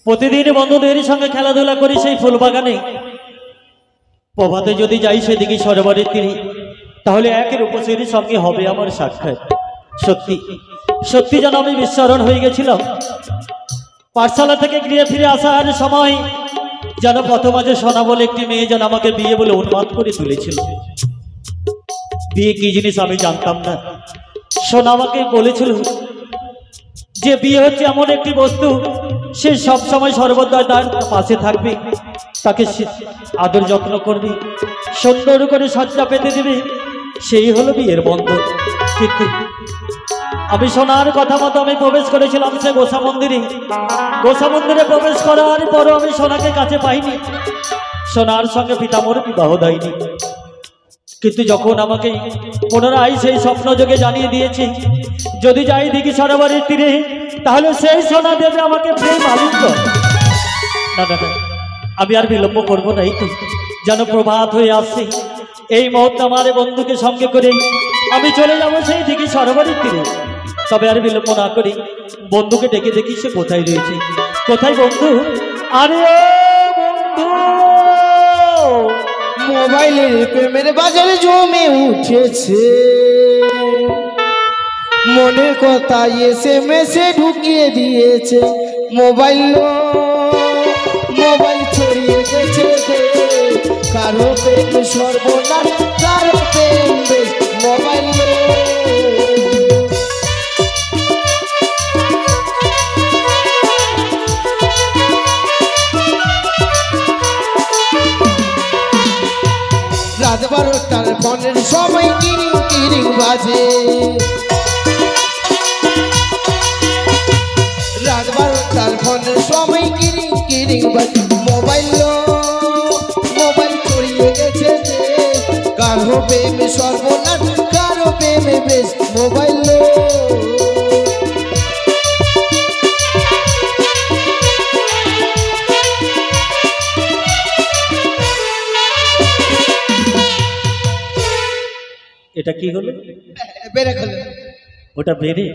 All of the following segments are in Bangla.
প্রতিদিন বন্ধুদের সঙ্গে খেলাধুলা করি সেই ফুলবাগানে। প্রভাতে যদি যাই সেদিকে সরোবরের তীরে, তাহলে একের উপসের সঙ্গে হবে আমার সাক্ষাৎ। সত্যি সত্যি যেন আমি বিস্মরণ হয়ে গেছিলাম। পাঠশালা থেকে গৃহে ফিরে আসার সময় যেন প্রথম আজ সোনা বলে একটি মেয়ে যেন আমাকে বিয়ে বলে উন্মাদ করে তুলেছিল। বিয়ে কি জিনিস আমি জানতাম না। সোনা আমাকে বলেছিল যে বিয়ে হচ্ছে এমন একটি বস্তু, সে সবসময় সর্বদা তার পাশে থাকবে, তাকে আদর যত্ন করবে, সুন্দর করে সজ্জা পেতে দেবে, সেই হলো বিয়ের বন্ধন। কিন্তু আমি সোনার কথা মতো আমি প্রবেশ করেছিলাম সে গোসা মন্দিরে। গোসা মন্দিরে প্রবেশ করার পরও আমি সোনাকে কাছে পাইনি। সোনার সঙ্গে পিতামোর বিবাহ দেয়নি। কিন্তু যখন আমাকে পুনরায় সেই স্বপ্ন যোগে জানিয়ে দিয়েছে যদি যাই দিঘি সরোবরের তীরে, তাহলে সেই সোনা দেবে আমাকে প্রেম আলিঙ্গ। না না, আমি আর বিলম্ব করবো না। এই তো যেন প্রভাত হয়ে আসছে। এই মুহূর্তে আমার বন্ধুকে সঙ্গে করে আমি চলে যাবো সেই দিঘি সরোবরের তীরে। তবে আর বিলম্ব না করি বন্ধুকে ডেকে দেখি সে কোথায় রয়েছে। কোথায় বন্ধু? আরে বন্ধু, মোবাইলের প্রেমের বাজারে জমে উঠেছে, মনের কথা SMS-এ ঢুকিয়ে দিয়েছে। মোবাইল ছড়িয়ে গেছে, কারো প্রেম সর্বনাশ, কারো প্রেম বেশ। মোবাইল রাত 12টার ফোনের সময় কিরিং কিরিং বাজে, রাত 12টার ফোনের সময় কিরিং কিরিং বাজে। মোবাইল ছড়িয়ে গেছে, কারো প্রেম সর্বনাশ, কারো প্রেমে বেশ। মোবাইল এটা কি হলো? বেড়ে গেল ওটা বেড়ে?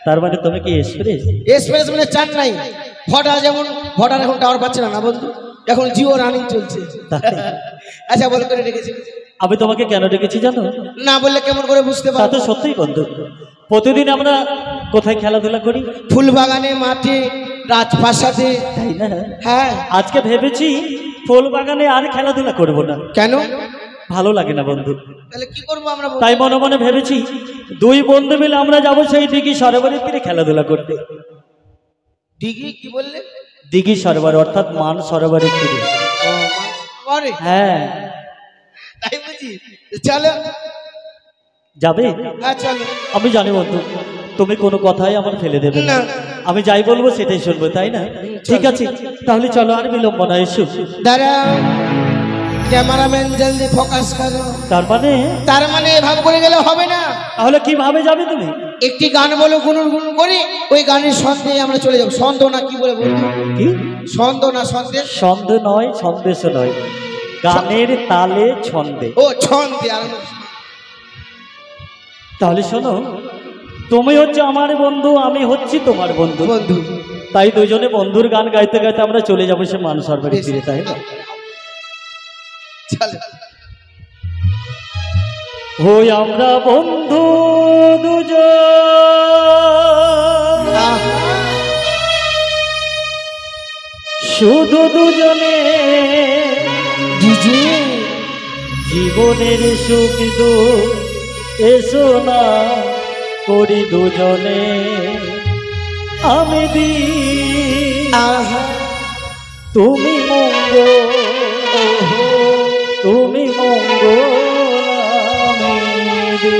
তার মানে তুমি কি এক্সপ্রেস মানে চান নাই। ভোটার যেমন ভোটার এখন টাওয়ার পাচ্ছে না বন্ধু, এখন জিও রানিং চলছে। আচ্ছা বলে করে রেখেছি। আমি তোমাকে কেন ডেকেছি জানো? না বললে কেমন করে বুঝতে পারবো? তা তো সত্যিই বন্ধু, প্রতিদিন আমরা কোথায় খেলাধুলা করি? ফুলবাগানে, মাঠে, রাজপ্রাসাদে, তাই না? হ্যাঁ। আজকে ভেবেছি ফুলবাগানে আর খেলাধুলা করব না। কেন? ভালো লাগে না বন্ধু। তাহলে কি করবো আমরা? তাই মনে মনে ভেবেছি দুই বন্ধু মিলে আমরা যাবো সেই দিঘি সরোবরের তীরে খেলাধুলা করতে। দিঘি কি বললে? দিঘি সরোবর অর্থাৎ মান সরোবরের তীরে। হ্যাঁ তাই বুঝি। চলো। যাবে? হ্যাঁ চলো। আমি জানি বন্ধু তুমি কোনো কথাই আমার ফেলে দেবে না, আমি যাই বলবো সেটাই শুনবো, তাই না? ঠিক আছে তাহলে চলো, আর বিলম্ব না, এসো। দাঁড়াও, ক্যামেরাম্যান জলদি ফোকাস করো। তার মানে এভাবে করে গেলে হবে না। তাহলে কিভাবে যাবে তুমি? একটি গান বলো, গুনগুন করে ওই গানের ছন্দে আমরা চলে যাবো। ছন্দ না কি বলে বলবো? কি ছন্দ না সন্দেশ? ছন্দ নয়, সন্দেশ নয়, গানের তালে ছন্দে। ও ছন্দে। তাহলে শোনো, তুমি হচ্ছে আমার বন্ধু, আমি হচ্ছি তোমার বন্ধু। বন্ধু তাই দুজনে বন্ধুর গান গাইতে গাইতে আমরা চলে যাবো সে মান সরোবরের তীরে, তাই না? হই আমরা বন্ধু দুজন, শুধু দুজনে, জীবনের সুখ দুঃখ এসো না করি দুজনে। আমি দি তুমি মঙ্গল, তুমি মঙ্গল, আমি দি।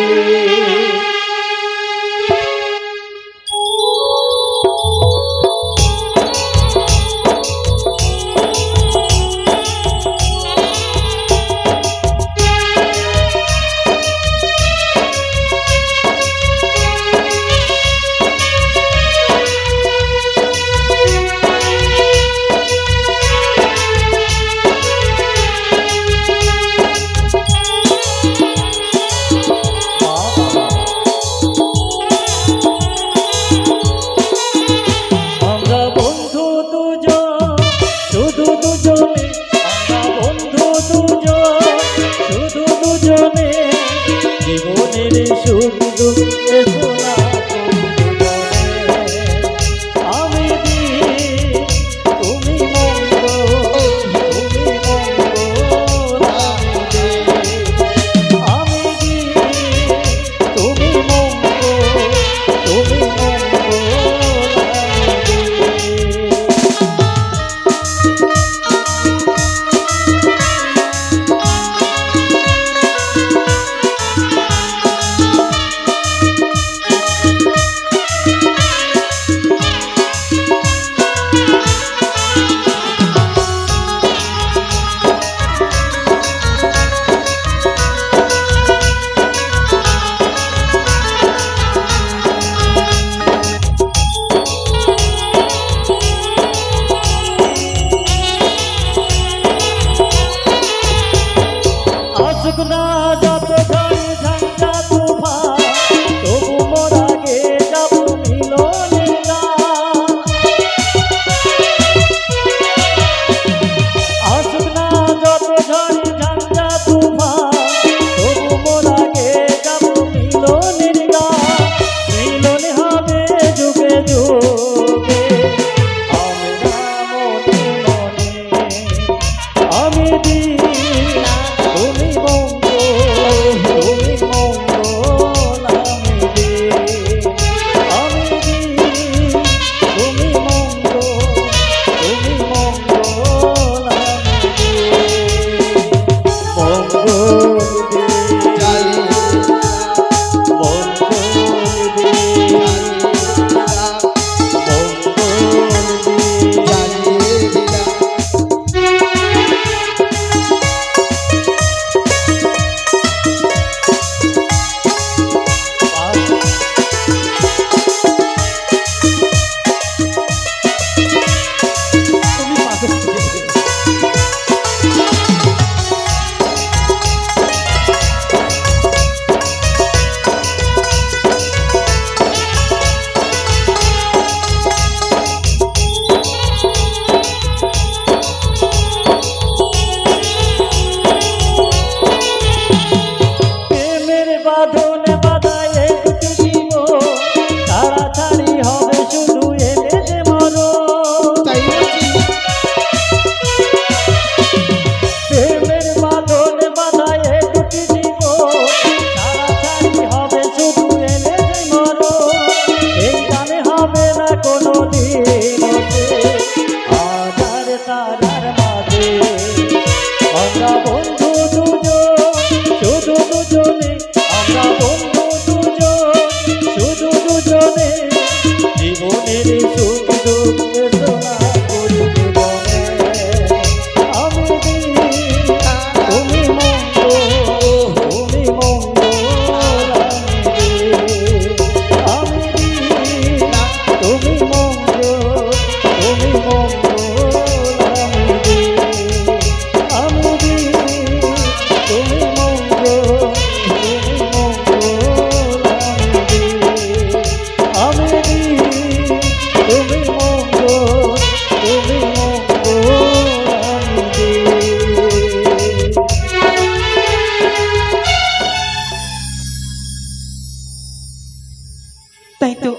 তাই তো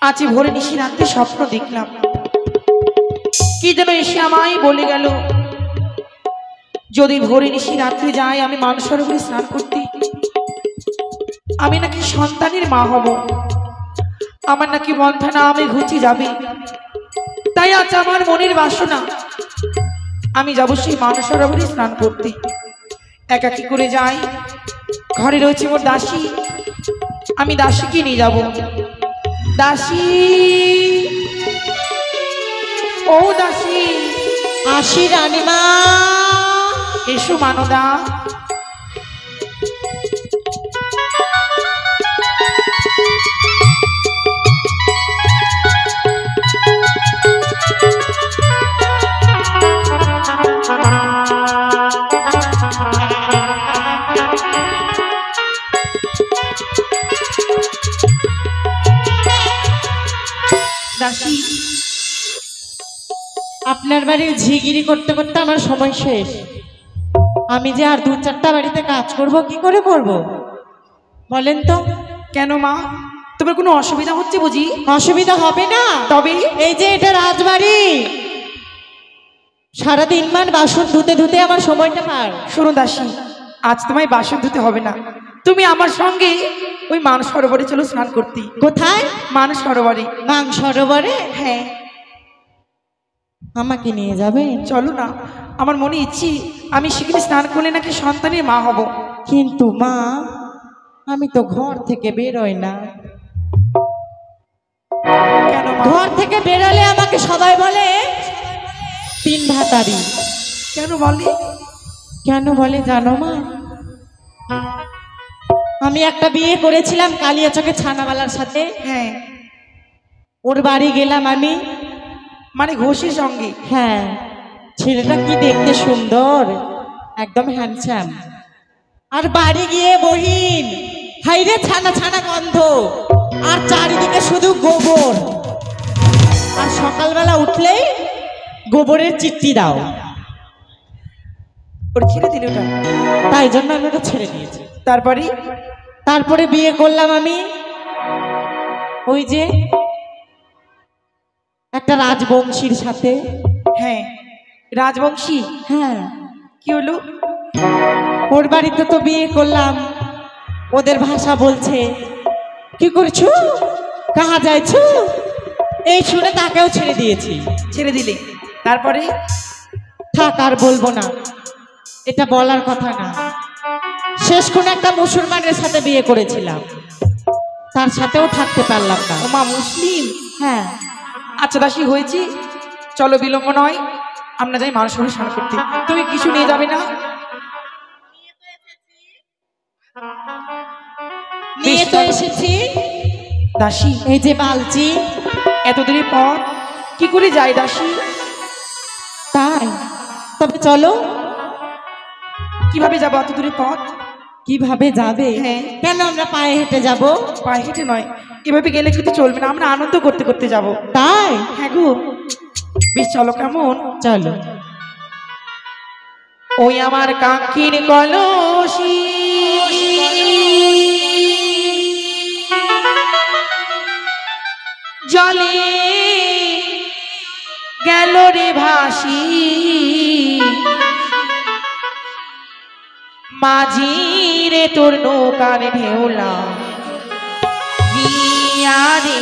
আজ ভোরে নিশি রাত্রে স্বপ্ন দেখলাম, কি যেন এসে আমায় বলে গেল, যদি ভোরে নিশি রাত্রে যাই আমি মানসরোবরে স্নান করতে, আমি নাকি সন্তানের মা হব, আমার নাকি মন্থা নামে ঘুচে যাবে। তাই আজ আমার মনের বাসনা, আমি যাব সেই মানসরোবরে স্নান করতে। একাকি করে যাই, ঘরে রয়েছে মোর দাসী, আমি দাসীকে নিয়ে যাব। দাসী, ও দাসী, আসি রানীমা। এসো মানদা। দাসী, আপনার বাড়ির ঝিগিরি করতে করতে আমার সময় শেষ। আমি যে আর 2-4টা বাড়িতে কাজ করব, কি করে করব বলেন তো? কেন মা, তোমার কোনো অসুবিধা হচ্ছে বুঝি? অসুবিধা হবে না, তবে এই যে এটা রাজবাড়ি, সারাদিন মান বাসন ধুতে ধুতে আমার সময়টা পার। শোনো দাসী, আজ তোমায় বাসন ধুতে হবে না, তুমি আমার সঙ্গে ওই মানসরোবরে চলো স্নান করতে। কোথায়? মানসরোবরে। মানসরোবরে? হ্যাঁ, আমাকে নিয়ে যাবে? চলো না, আমার মনে ইচ্ছে আমি সেখানে স্নান করলে নাকি সন্তানের মা হব। কিন্তু মা, আমি তো ঘর থেকে বেরোই না। কেন মা? ঘর থেকে বেরোলে আমাকে সবাই বলে 3 ভাতারি। কেন বলে? কেন বলে জানো মা? আমি একটা বিয়ে করেছিলাম কালিয়াচকে ছানাওয়ালার সাথে। হ্যাঁ, ওর বাড়ি গেলাম আমি, মানে ঘোষের সঙ্গে। হ্যাঁ, ছেলেটা কি দেখতে সুন্দর, একদম হ্যান্ডসাম। আর বাড়ি গিয়ে বহিন, হাইরে ছানা ছানা গন্ধ, আর চারিদিকে শুধু গোবর। আর সকালবেলা উঠলেই গোবরের চিঠি দাও। ওর ছেড়ে দিল ওটা। তাই জন্য আমি ওটা ছেড়ে দিয়েছি। তারপরে বিয়ে করলাম আমি ওই যে একটা রাজবংশীর সাথে। হ্যাঁ, রাজবংশী। হ্যাঁ, কি হলো? ওর বাড়িতে তো বিয়ে করলাম, ওদের ভাষা বলছে, কি করছো, কাহা যাইছো, এই শুনে তাকেও ছেড়ে দিয়েছি। ছেড়ে দিলে? তারপরে? থাক, আর বলবো না, এটা বলার কথা না। শেষ কোন একটা মুসলমানের সাথে বিয়ে করেছিলাম, তার সাথেও থাকতে পারলাম না। ও মা, মুসলিম? হ্যাঁ। আচ্ছা দাসী, হয়েছি, চলো, বিলম্ব নয়, আমরা যাই মানসরোবরে স্নান করতে। তুমি কিছু নিয়ে যাবে না? নিয়ে তো এসেছি দাসী। এই যে বালতি। এত দূরের পথ কি করে যাই দাসী? তাই? তবে চলো। কিভাবে যাবো এত দূরের পথ? কিভাবে যাবে? হ্যাঁ। কেন আমরা পায়ে হেঁটে যাব? পায়ে হেঁটে নয়, এভাবে গেলে কিন্তু চলবে না, আমরা আনন্দ করতে করতে যাব। তাই? হ্যাঁ গো, বেশ চলো। কেমন? চলো। ওই আমার কাকির কলসি জলে গেল রে ভাসি, মাঝি রে তোর নৌকার ঢেউলা গিয়া রে,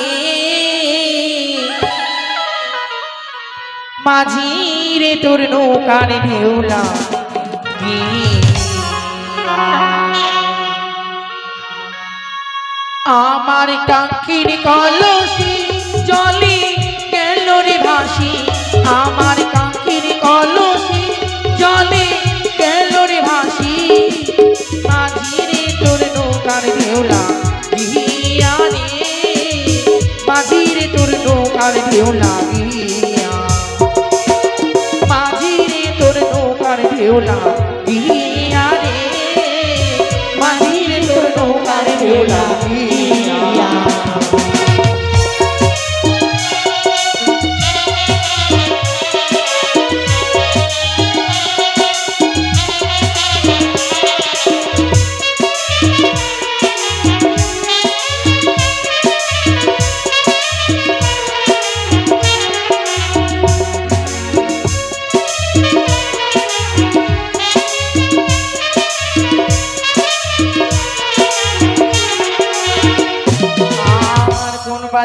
মাঝি রে তোর নৌকার ঢেউলা আমার কাকির কলসি ঢেউ লাগিয়া, মাঝি রে তোর নৌকার ঢেউ লাগিয়া রে, মাঝি রে তোর নৌকার ঢেউ লাগিয়া।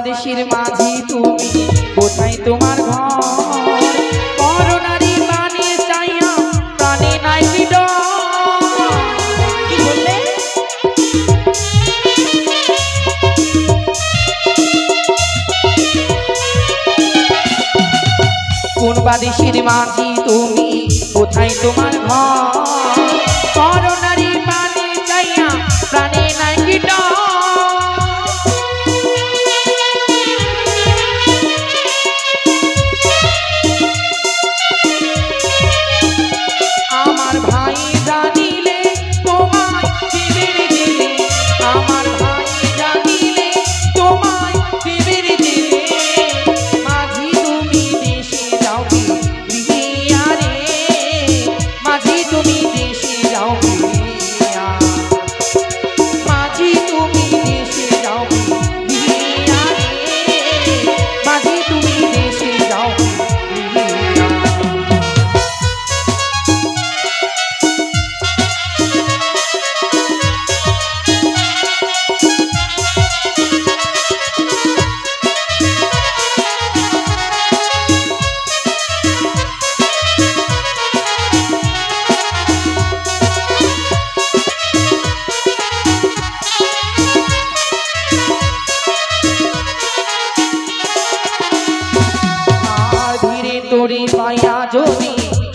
দেশের মাঝি তুমি, কোথায় তোমার ঘর? করোনারি প্রাণে চাইয়া প্রাণে নাই ডর। কি বললে? কোন বাদেশের মাঝি তুমি, কোথায় তোমার ঘর? করোনারি প্রাণে চাইয়া প্রাণে নাই ডর।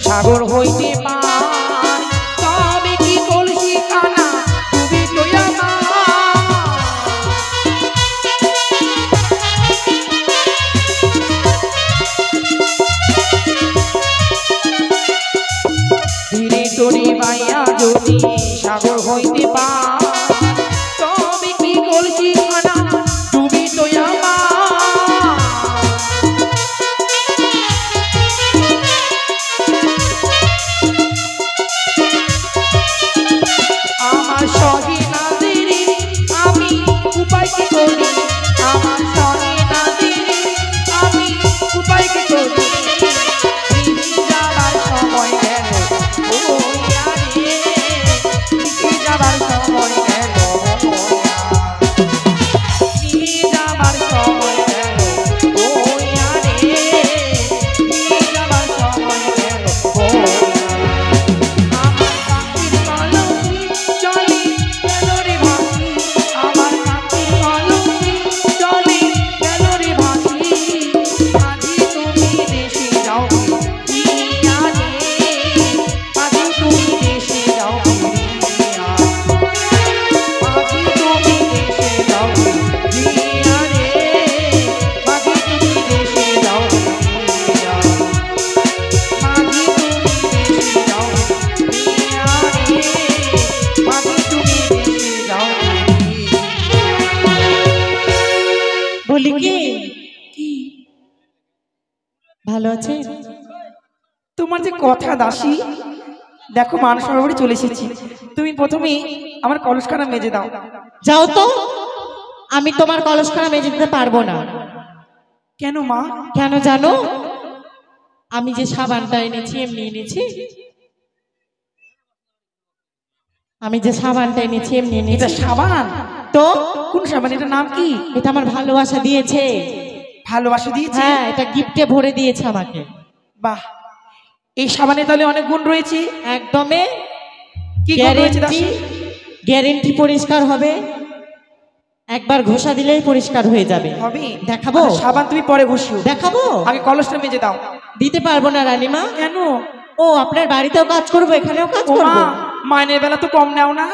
সাগর হইতে পার, তবে কি কলসি খানা তুমি তো ধীরে তোরে পাইয়া যদি সাগর হইতে পার, তবে কি কলসি খানা তুমি তো আমার সহে না দেরি, আমি উপায় কি করি? আমার সহে না দেরি, আমি উপায় কি করি? যাবার সময় গেল ও রে, যাবার সময় গেল, যাবার সময় গেল ও রে, যাবার সময় গেল ও। ভালো আছে? তোমার যে কথা দাসী, দেখো মানুষ সরোবরে চলে এসেছি, তুমি প্রথমেই আমার কলসখানা মেজে দাও। যাও তো, আমি তোমার কলসখানা মেজে দিতে পারবো না। কেন মা? কেন জানো? আমি যে সাবানটা এনেছি এমনি এনেছি, আমি যে সাবানটা এনেছি এমনি এনেছি। এটা সাবান? তো কোন সাবান? এটা নাম কি? এটা আমার ভালোবাসা দিয়েছে। ভালোবাসা দিয়েছে? হ্যাঁ, এটা গিফটে ভরে দিয়েছে আমাকে। বাহ, এই সাবানে তাহলে অনেক গুণ রয়েছে। একদমই। কি গুণ রয়েছে দাসী? গ্যারেন্টি পরিষ্কার হবে, একবার ঘষা দিলেই পরিষ্কার হয়ে যাবে। হবে? দেখাবো? সাবান তুমি পরে ঘষিও। দেখাবো? আগে কলসটা মেজে দাও। দিতে পারবো না রানীমা। কেন? ও, আপনার বাড়িতেও কাজ করবো, এখানেও কাজ ও মা, করবো। মাইনের বেলা তো কম নেও না?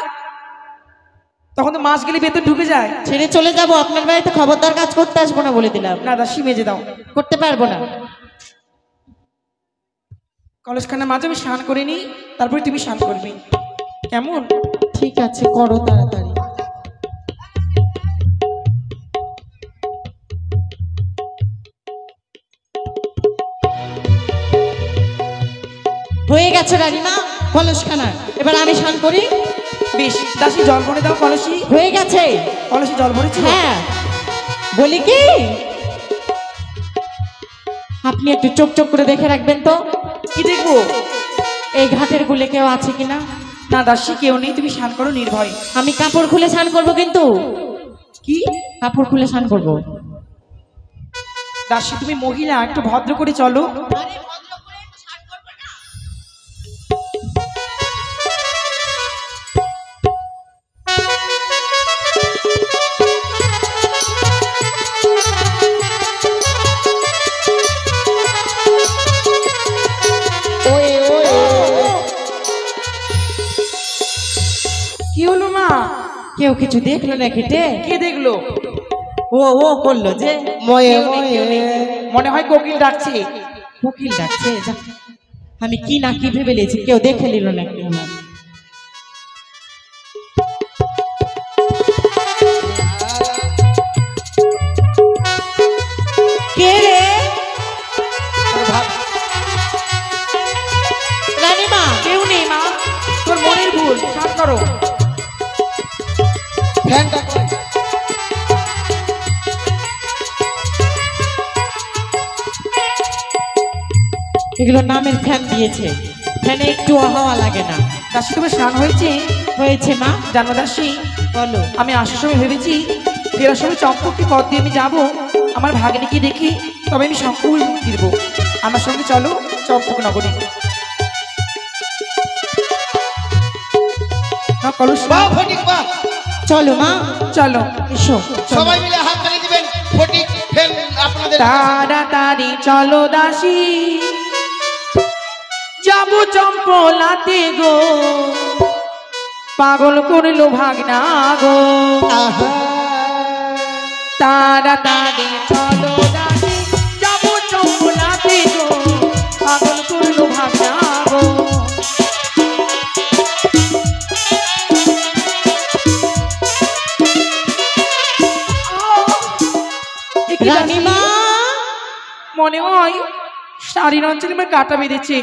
তখন তো মাস গেলে বেতন ঢুকে যায়। ছেড়ে চলে যাব আপনার বাড়িতে, খবরদার কাজ করতে আসবো না বলে দিলাম। না দাসী মেজে দাও। করতে পারবো না। কলসখানার মাঝে আমি স্নান করে নিই, তারপরে তুমি স্নান করবে, কেমন? ঠিক আছে, করো তাড়াতাড়ি। হয়ে গেছে রানীমা কলসখানা, এবার আমি স্নান করি। বেশ, দাসী জল ভরে দাও কলসি। হয়ে গেছে। কলসি জল ভরেছি। হ্যাঁ, বলি কি আপনি একটু চোখ চোখ করে দেখে রাখবেন তো। কি দেখবো? এই ঘাটের গুলে কেউ আছে কিনা। না দাসী, কেউ নেই, তুমি স্নান করো নির্ভয়। আমি কাপড় খুলে স্নান করবো কিন্তু। কি? কাপড় খুলে স্নান করবো। দাসী তুমি মহিলা, একটু ভদ্র করে চলো। কি হলো মা? কেউ কিছু দেখলো না কেটে? কে দেখলো? ও করলো যে ময়ে কেউ নেই, কেউ নেই। মনে হয় কোকিল ডাকছে। কোকিল ডাকছে। যাক, আমি কি না কি ভেবে নিয়েছি, কেউ দেখে নিল না কেউ না। কে রে? রানীমা। কেউ নেই মা, তোর মনের ভুল, স্নান করো। ফ্যানটা কই? এগুলো নামের ফ্যান দিয়েছে, ফ্যানে একটু হাওয়া লাগে না। দাসী তোমার স্নান হয়েছে? হয়েছে মা। জানো দাসী, বলো। আমি আসার সময় ভেবেছি ফেরার সময় চম্পককে পথ দিয়ে আমি যাবো, আমার ভাগ্নিকে দেখি, তবে আমি শঙ্কুল ফিরবো। আমার সঙ্গে চলো চম্পক নগরী। না, কলস বাহ ফটিক বাহ, চলো মা, চলো। এসো। সবাই মিলে হাত তালি দিবেন। ফটিক ফেল আপনাদের তাড়াতাড়ি চলো দাসী, যাবো চম্পলাতে গো, পাগল করিল ভাগনা গো। আহা তাড়াতাড়ি চলো দাসী, যাবো চম্পলাতে গো, পাগল করিল ভাগনা গো। রানীমা, মনে হয় শাড়ির অঞ্চলে আমার কাটা বেঁধেছে,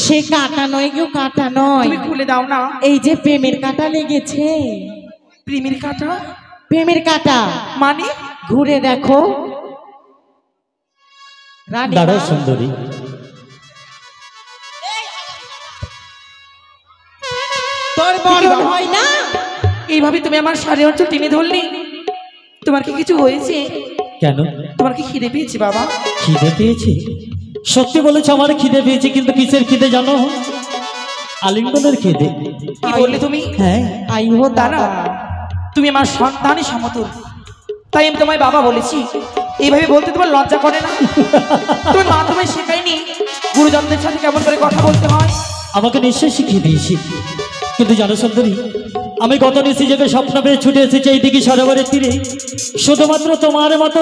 সে কাটা নয়, কেউ কাটা নয়, তুমি খুলে দাও না। এই যে প্রেমের কাটা লেগেছে। প্রেমের কাটা প্রেমের কাটা মানে? ঘুরে দেখো রানীমা। দাঁড়াও সুন্দরী, তোর বড় হয় না? এইভাবে তুমি আমার শাড়ির অঞ্চল টেনে ধরলি, তোমার কি কিছু হয়েছে? কেন? তোমার কি খিদে পেয়েছে বাবা? খিদে পেয়েছে? সত্যি বলেছ, আমার খিদে পেয়েছে, কিন্তু কিসের খিদে জানো? আলিঙ্গনের খিদে। কি বললে তুমি? হ্যাঁ, আইহো দাঁড়া, দাদা। তুমি আমার সন্তানই সমতুল, তাই আমি তোমায় বাবা বলেছি। এইভাবে বলতে তোমার লজ্জা করে না? তোমার মা তোমায় শেখায়নি গুরুজনদের সাথে কেমন করে কথা বলতে হয়? আমাকে নিশ্চয়ই শিখিয়ে দিয়েছি, কিন্তু জানো সুন্দরী, আমি গত নিশি থেকে স্বপ্ন পেয়ে ছুটে এসেছি এইদিকে সরোবরের তীরে, শুধুমাত্র তোমার মতো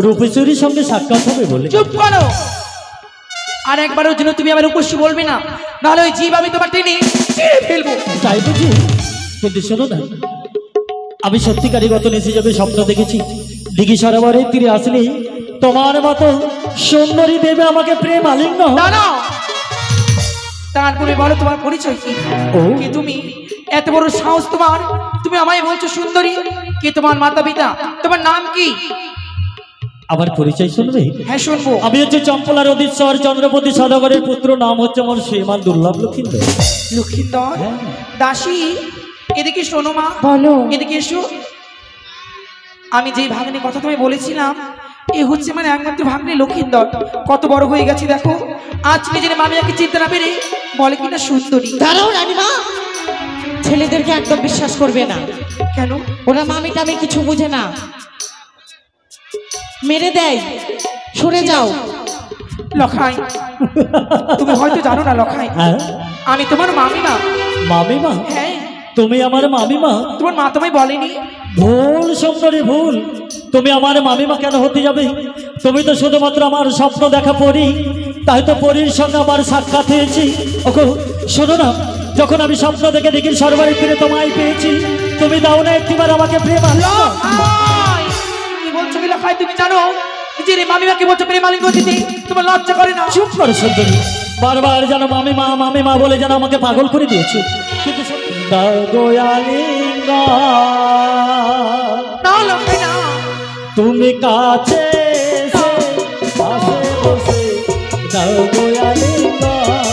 রূপেশ্বরীর সঙ্গে সাক্ষাৎ হবে বলে। চুপ করো, আর একবারের জন্য তুমি আমার উপস্য বলবে না, নাহলে ওই জীব আমি তোমার টেনে ছিঁড়ে ফেলবো। তাই বুঝি? কিন্তু শোনো না, আমি সত্যিকারই গত নিশি যোগে স্বপ্ন দেখেছি দিঘি সরোবরের তীরে আসলে তোমার মতো সুন্দরী দেবে আমাকে প্রেম আলিঙ্গন। দাঁড়াও, তারপরে বলো তোমার পরিচয় কি? ও। কে তুমি? এত বড় সাহস তোমার, তুমি আমায় বলছো সুন্দরী? কে তোমার মাতা পিতা? তোমার নাম কি? আমার পরিচয় শুনবে? হ্যাঁ শুনবো। আমি হচ্ছে চম্পলার অধীশ্বর চন্দ্রপতি সদাগরের পুত্র, নাম হচ্ছে আমার শ্রীমান দুর্লভ লক্ষিন্দর। লক্ষিন্দর? হ্যাঁ। দাসী, এদিকে শোনো মা, বলো। এদিকে এসো। আমি যেই ভাগ্নের কথা তুমি বলেছিলাম, এ হচ্ছে মানে একমাত্র ভাগ্নে লক্ষিন্দর। কত বড় হয়ে গেছে দেখো, আজ নিজের মামিয়াকে চিনতে না পেরে বলে কিনা সুন্দরী। দাঁড়াও রানীমা, ছেলেদেরকে একদম বিশ্বাস করবে না। কেন? ওরা মামি টামি কিছু বুঝে না, মেরে দেয়। সরে যাও। লখাই, তুমি হয়তো জানো না লখাই, হ্যাঁ, আমি তোমার মামিমা। মামিমা? হ্যাঁ, তুমি আমার মামিমা? তোমার মা তোমায় বলেনি? ভুল সুন্দরী ভুল, তুমি আমার মামিমা কেন হতে যাবে? তুমি তো শুধুমাত্র আমার স্বপ্ন দেখা পরি, তাই তো পরীর সঙ্গে আমার সাক্ষাৎ হয়েছি। ওকে শোনো না, যখন আমি স্বপ্ন দেখে দেখি সরবারি ফিরে তোমায় পেয়েছি, তুমি দাও না একটিবার আমাকে প্রেম আলিঙ্গন? লখাই! কি বলছো কি লখাই? তুমি জানো যে রে মামিমাকে বলছো প্রেম আলিঙ্গন দিতে? তোমার লজ্জা করে না? চুপ করো সুন্দরী, বারবার যেন মামিমা মামিমা বলে যেন আমাকে পাগল করে দিয়েছো। কিন্তু দাও গো আলিঙ্গন, না লখাই না। তুমি কাছে এসে পাশে বসে দাও গো আলিঙ্গন,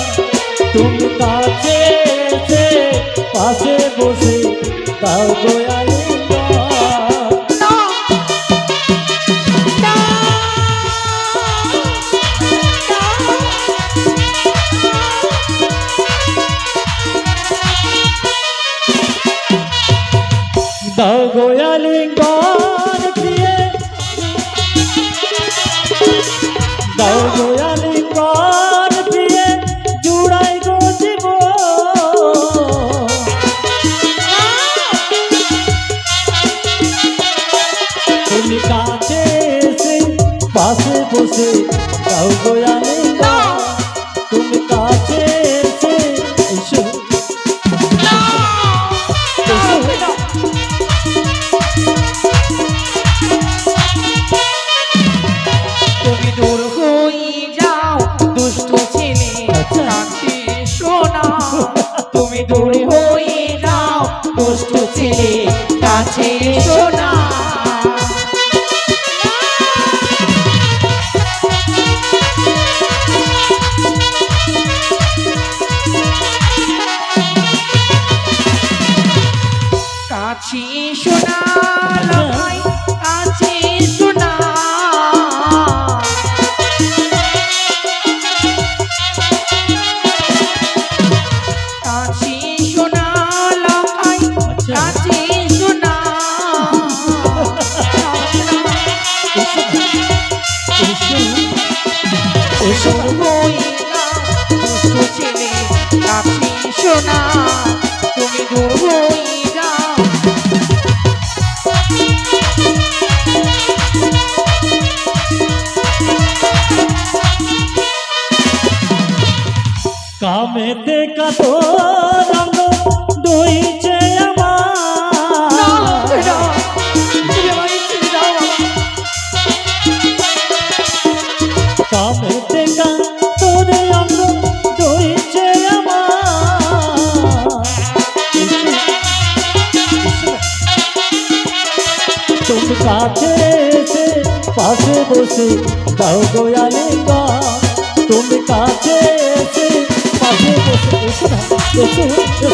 তুমি কাছে এসে পাশে বসে দাও গো আলিঙ্গন। না না দাও গো আলিঙ্গন প্রিয়ে, দাও গো আলিঙ্গন প্রিয়ে, জুড়াই গো জীবন। তুমি কাছে এসে পাশে বসে দাও গো আলিঙ্গন, তুমি কাছে এসে এসো তুমি দূর হয়ে যাও দুষ্ট ছেলে, কাছে শোনা। তুমি দূর হয়ে যাও দুষ্ট ছেলে, কাছে শোনা। কাছে শোনা লখাই, কাছে শোনা। কাছে শোনা লখাই, কাছে শোনা। এসো হয়ে যাও দুষ্ট ছেলে, কাছে শোনা। তুমি দূর হয়ে যাও। কামেতে কত রঙ দইছে আমার, কামেতে কত রঙ দইছে আমার। তুমি কাছে এসে পাশে বসে দাও গো আলিঙ্গন, তুমি কাছে এসে পাশে বসে এসো না, এসো এসো।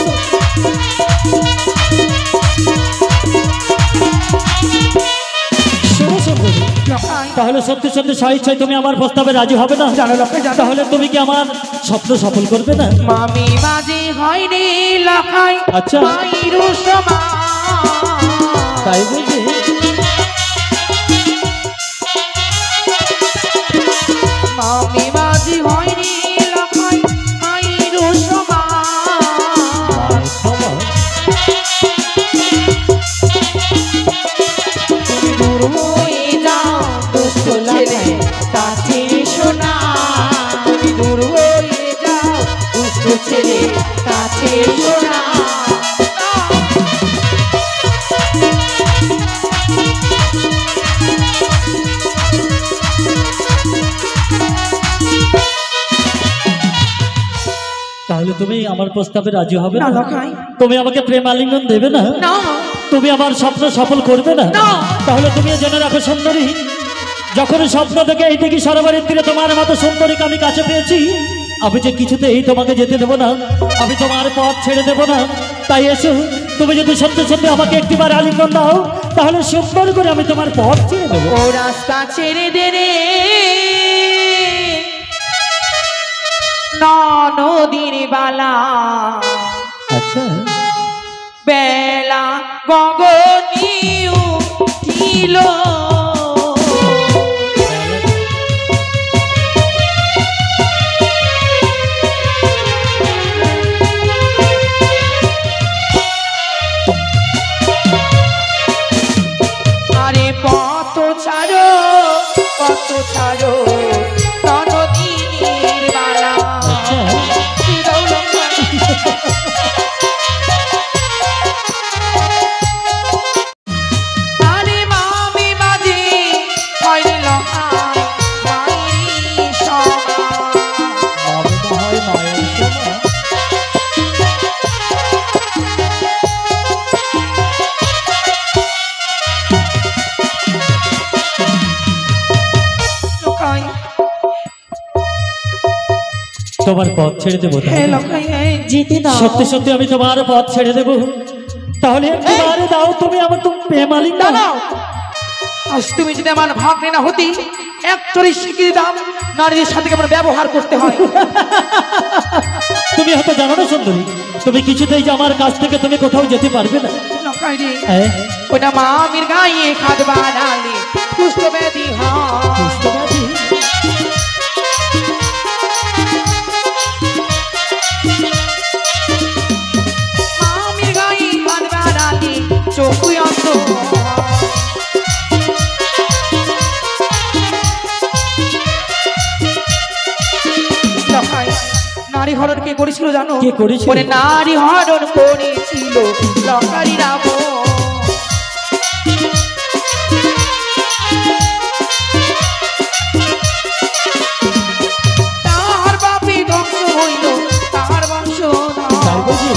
শোনো সুন্দরী, লখাই তাহলে সত্যি সত্যি স্বেচ্ছায় তুমি আমার প্রস্তাবে রাজি হবে না? জানো লখাই জানো, তাহলে তুমি কি আমার স্বপ্ন সফল করবে না? মামি বাজে হয়নি লখাই, আচ্ছা। মায়ের সমান। তাই বুঝি? মামি বাজে হয়নি লখাই, মায়ের সমান। তুমি দূর হয়ে যাও দুষ্ট ছেলে, কাছে শোনা। তুমি দূর হয়ে যাও দুষ্ট ছেলে, কাছে শোনা। তাহলে তুমি আমার প্রস্তাবে রাজি হবে না না? লখাই তুমি আমাকে প্রেম আলিঙ্গন দেবে না? না তুমি আমার স্বপ্ন সফল করবে না? না। তাহলে তুমি জেনে রাখো সুন্দরী, যখন স্বপ্ন থেকে এই দেখি সরোবরের তীরে তোমার মতো সুন্দরীকে আমি কাছে পেয়েছি, আমি যে কিছুতেই তোমাকে যেতে দেবো না, আমি তোমার পথ ছেড়ে দেবো না। তাই এসো, তুমি যদি সত্যি সত্যি আমাকে একটিবার আলিঙ্গন দাও, তাহলে সুন্দর করে আমি তোমার পথ ছেড়ে দেবো। ও রাস্তা ছেড়ে দে রে নদীর বালা, আচ্ছা, বেলা গগনে উঠিল। তোমার পথ ছেড়ে দেবো তাই হ্যাঁ না? লখাই হ্যাঁ যেতে দাও। সত্যি সত্যি আমি তোমার পথ ছেড়ে দেবো, তাহলে একবারে দাও তুমি আমার তো প্রেমালিক না। দাঁড়াও, আজ তুমি যদি আমার ভাগ্নে না হতি একটারই শিখিয়ে দাম নারীদের সাথে কেমন ব্যবহার করতে হয়। তুমি হয়তো জানো না সুন্দরী, তুমি কিছুতেই যে আমার কাছ থেকে তুমি কোথাও যেতে পারবে না। লখাই রে হ্যাঁ, ওটা মা আমির গায়ে খাদ বাড়ালে পুষ্ট ব্যাধি হয়। বুঝতে পারছি। মা আমির গায়ে খাদ বাড়ালে চোখই অন্ধ লখাই নারী হরণ কে করেছিল জানো? কে করেছিল? ওরে নারী হরণ করেছিল লকারি রাম। তাহার বাপি ধ্বংস হইল তাহার বংশ তাই বুঝি?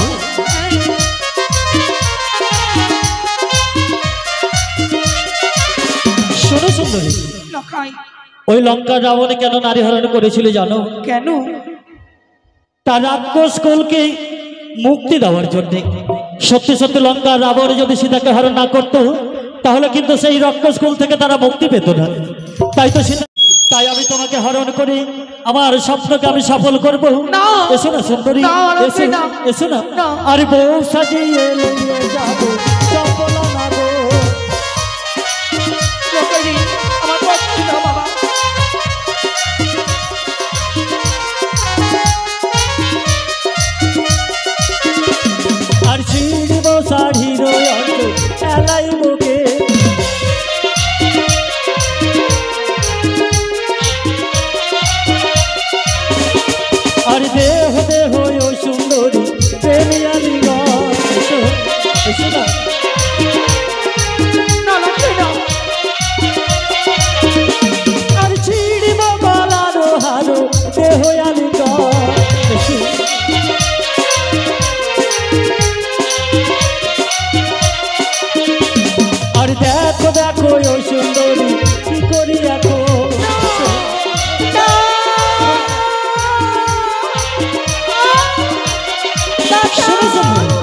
শোনো সুন্দরী, লখাই ওই লঙ্কা রাবণ কেন নারী হরণ করেছিল জানো? কেন? তার রাক্ষস কুলকে মুক্তি দেওয়ার জন্য। সত্যি সত্যি লঙ্কা রাবণ যদি সীতাকে হরণ না করতো তাহলে কিন্তু সেই রাক্ষস কুল থেকে তারা মুক্তি পেত না। তাই তো সীতা, তাই আমি তোমাকে হরণ করে আমার স্বপ্নকে আমি সফল করব। না। এসো না সুন্দরী, না, এসো না। এসো না। না। আরে বউ সাজিয়ে নিয়ে যাবো চপলা না গো। লখাই রে, আমার কষ্ট দাও বাবা। আর ছিড়ব শাড়ির অঙ্গ এলাই বুকে। আর দেহ দেহ ও সুন্দরী প্রেমিয়ালি এসো এসো না। না লখাই না আর ছিড়ব গলার হারো দেহ আলি এসো। আর দেখো দেখো ও সুন্দরী কি করি এখন। শোনো সুন্দরী,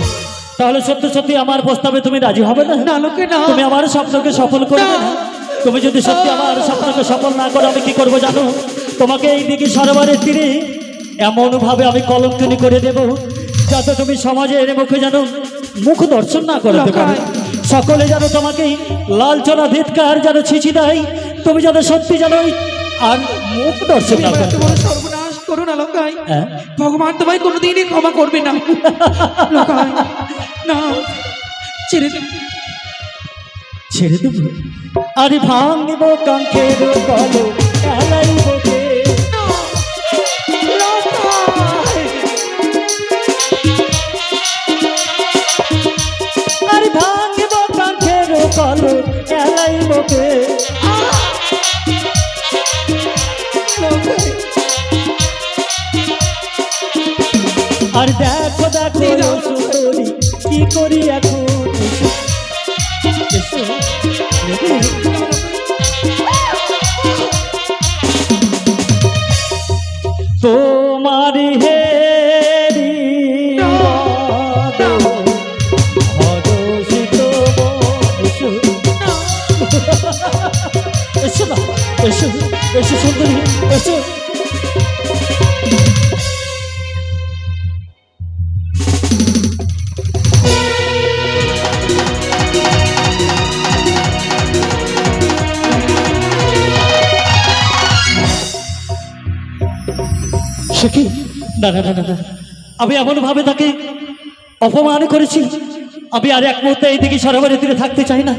তাহলে সত্যি সত্যি আমার প্রস্তাবে তুমি রাজি হবে না? না লখাই না তুমি আমার স্বপ্নকে সফল করবে না? তুমি যদি সত্যি আমার স্বপ্নকে সফল না করো আমি কি করবো জানো? তোমাকে এই দিকে সরোবরের তীরে এমন ভাবে আমি কলঙ্কিনী করে দেব যাতে তুমি সমাজের মুখে যেন মুখ দর্শন না করতে পারো। সকলে যেন তোমাকে লালচনা ধিৎকার যেন ছিচি দেয়, তুমি যেন সত্যি যেন আর মুখ দর্শন না এবার এত করতে বড় সর্বনাশ করো না লখাই। হ্যাঁ? ভগবান তোমায় কোনোদিনই ক্ষমা করবে না লখাই। না ছেড়ে দিন। ছেড়ে দেব? আরে ভাঙব কাঙ্ক্ষের কলো এলাইব কে। আরে ভাঙব কাঙ্ক্ষের কলো এলাইব কে। আর দেখো দেখো সুন্দরী কি করি এখন। এসো, এসো। তোমার হেরি হরষিত এসো এসো না, এসো এসো সুন্দরী এসো। সে কি? না না না না না, আমি এমন ভাবে তাকে অপমান করেছি, আমি আর এক মুহূর্তে এই দিকে সরোবরের তীরে থাকতে চাই না।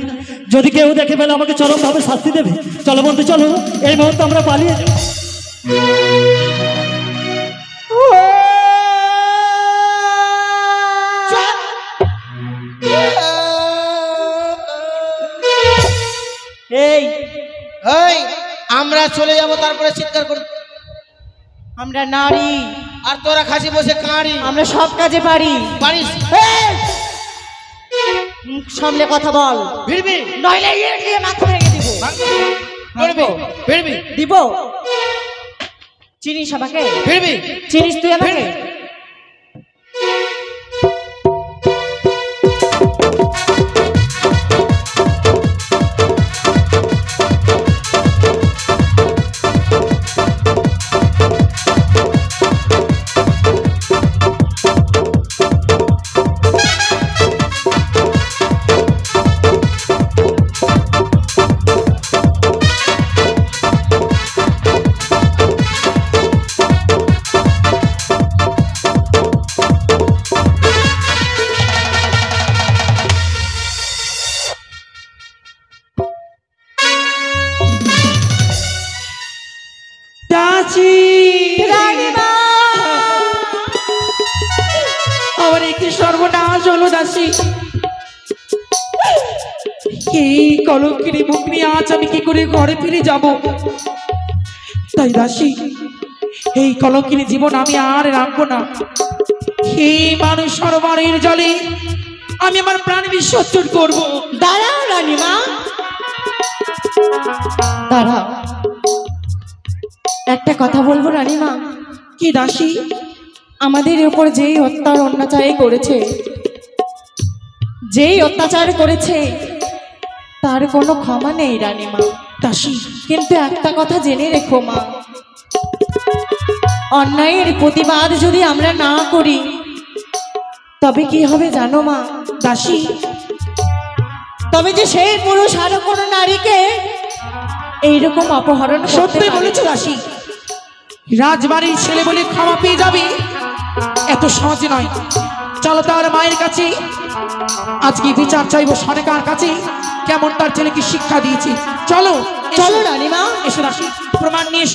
যদি কেউ দেখে ফেলে আমাকে চরম ভাবে শাস্তি দেবে। চলো বন্ধু চলো, এই মুহূর্তে আমরা পালিয়ে যাই। এই এই আমরা চলে যাব তারপরে চিৎকার করব। আমরা নারী, আর তোরা খাসি বসে কাঁড়ি আমরা সব কাজে পারি। পারিস? মুখ সামলে কথা বল, ভিড়বি নইলে ইট দিয়ে মাথা ভেঙে দিব। ভিড়বি ভিড়বি দিব চিনিস আমাকে? ফিরবি চিনিস তুই আমাকে? দাসী রানীমা! আমার কি সর্বনাশ হলো দাসী, এই কলঙ্কিনী মুখ নিয়ে আজ আমি কি করে ঘরে ফিরে যাব। তাই দাসী, এই কলঙ্কিনী জীবন আমি আর রাখবো না। এই মানুষ সরোবরের জলে আমি আমার প্রাণ বিসর্জন করব। দাঁড়াও রানীমা, দাঁড়াও, একটা কথা বলবো রানীমা। কি দাসী? আমাদের উপর যেই অত্যাচার করেছে, যেই অত্যাচার করেছে তার কোনো ক্ষমা নেই রানীমা। দাসী, কিন্তু একটা কথা জেনে রেখো মা, অন্যায়ের প্রতিবাদ যদি আমরা না করি তবে কি হবে জানো মা? দাসী, তবে যে সেই পুরুষ আরো কোনো নারীকে এইরকম অপহরণ করতে সত্যি পারে। বলেছো দাসী, রাজবাড়ির ছেলে বলে ক্ষমা পেয়ে যাবে এত সহজ নয়। চলো তার মায়ের কাছে, আজকে বিচার চাইবো সরকার কাছে, কেমন তার ছেলেকে শিক্ষা দিয়েছি। চলো চলো রানীমা। এসো দাসী, প্রমাণ নিয়ে এসো।